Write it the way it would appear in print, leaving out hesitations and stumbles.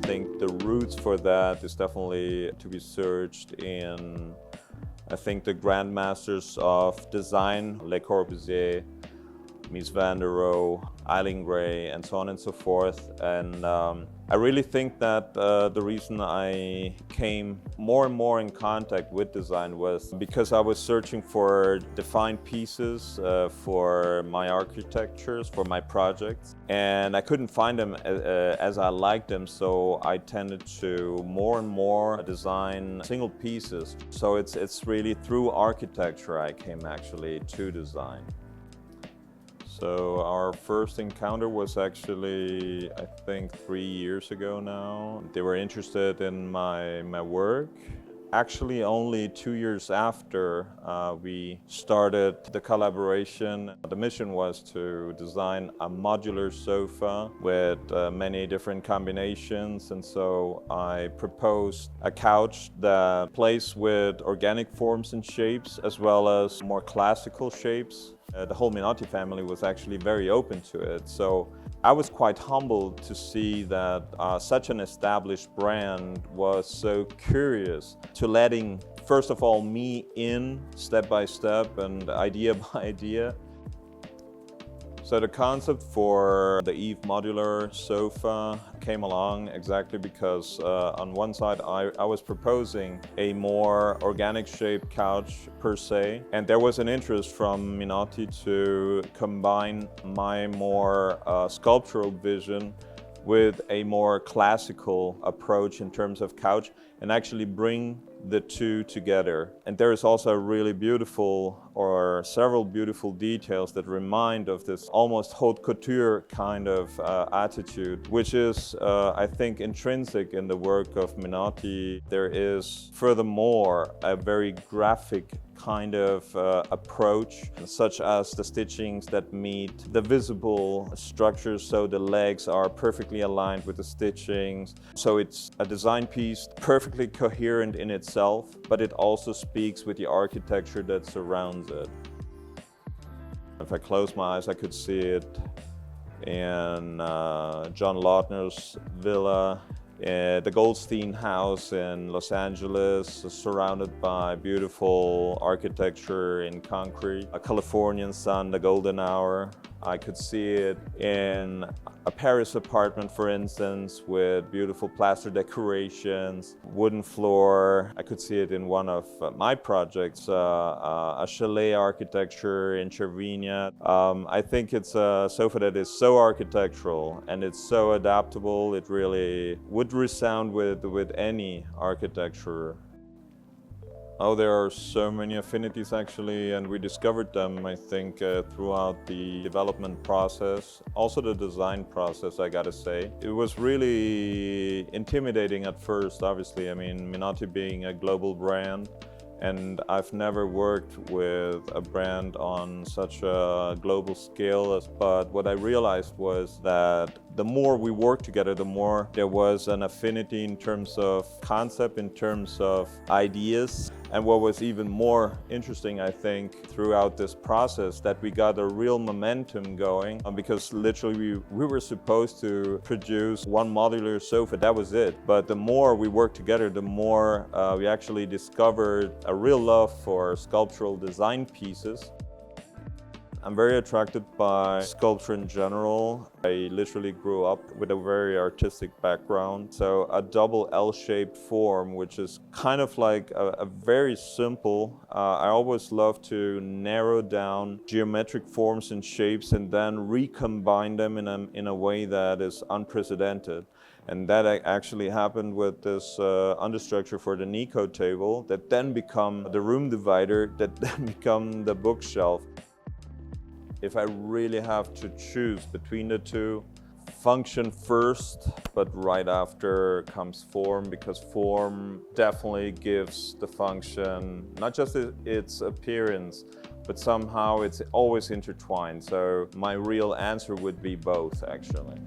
think the roots for that is definitely to be searched in, I think, the grandmasters of design, Le Corbusier, Mies van der Rohe, Eileen Gray, and so on and so forth. And I really think that the reason I came more and more in contact with design was because I was searching for defined pieces for my architectures, for my projects. And I couldn't find them as I liked them, so I tended to more and more design single pieces. So it's really through architecture I came actually to design. So our first encounter was actually, I think, 3 years ago now. They were interested in my work. Actually, only 2 years after we started the collaboration. The mission was to design a modular sofa with many different combinations. And so I proposed a couch that plays with organic forms and shapes, as well as more classical shapes. The whole Minotti family was actually very open to it. So I was quite humbled to see that such an established brand was so curious to letting, first of all, me in step by step and idea by idea. So the concept for the Eve modular sofa came along exactly because on one side I was proposing a more organic shaped couch per se, and there was an interest from Minotti to combine my more sculptural vision with a more classical approach in terms of couch and actually bring the two together. And there is also a really beautiful, or several beautiful details that remind of this almost haute couture kind of attitude, which is, I think, intrinsic in the work of Minotti. There is, furthermore, a very graphic kind of approach, such as the stitchings that meet the visible structures, so the legs are perfectly aligned with the stitchings. So it's a design piece perfectly coherent in itself, but it also speaks with the architecture that surrounds it. If I close my eyes, I could see it in John Lautner's villa, the Goldstein house in Los Angeles, surrounded by beautiful architecture in concrete. A Californian sun, the golden hour. I could see it in a Paris apartment, for instance, with beautiful plaster decorations, wooden floor. I could see it in one of my projects, a chalet architecture in Cervinia. I think it's a sofa that is so architectural and it's so adaptable. It really would resound with any architecture. Oh, there are so many affinities actually, and we discovered them, I think, throughout the development process. Also the design process, I gotta say. It was really intimidating at first, obviously. I mean, Minotti being a global brand, and I've never worked with a brand on such a global scale. But what I realized was that the more we worked together, the more there was an affinity in terms of concept, in terms of ideas. And what was even more interesting, I think, throughout this process, that we got a real momentum going, because literally we were supposed to produce one modular sofa, that was it. But the more we worked together, the more we actually discovered a real love for sculptural design pieces. I'm very attracted by sculpture in general. I literally grew up with a very artistic background. So a double L-shaped form, which is kind of like a very simple, I always love to narrow down geometric forms and shapes and then recombine them in a way that is unprecedented. And that actually happened with this understructure for the Nico table that then become the room divider, that then become the bookshelf. If I really have to choose between the two, function first, but right after comes form, because form definitely gives the function not just its appearance, but somehow it's always intertwined. So my real answer would be both, actually.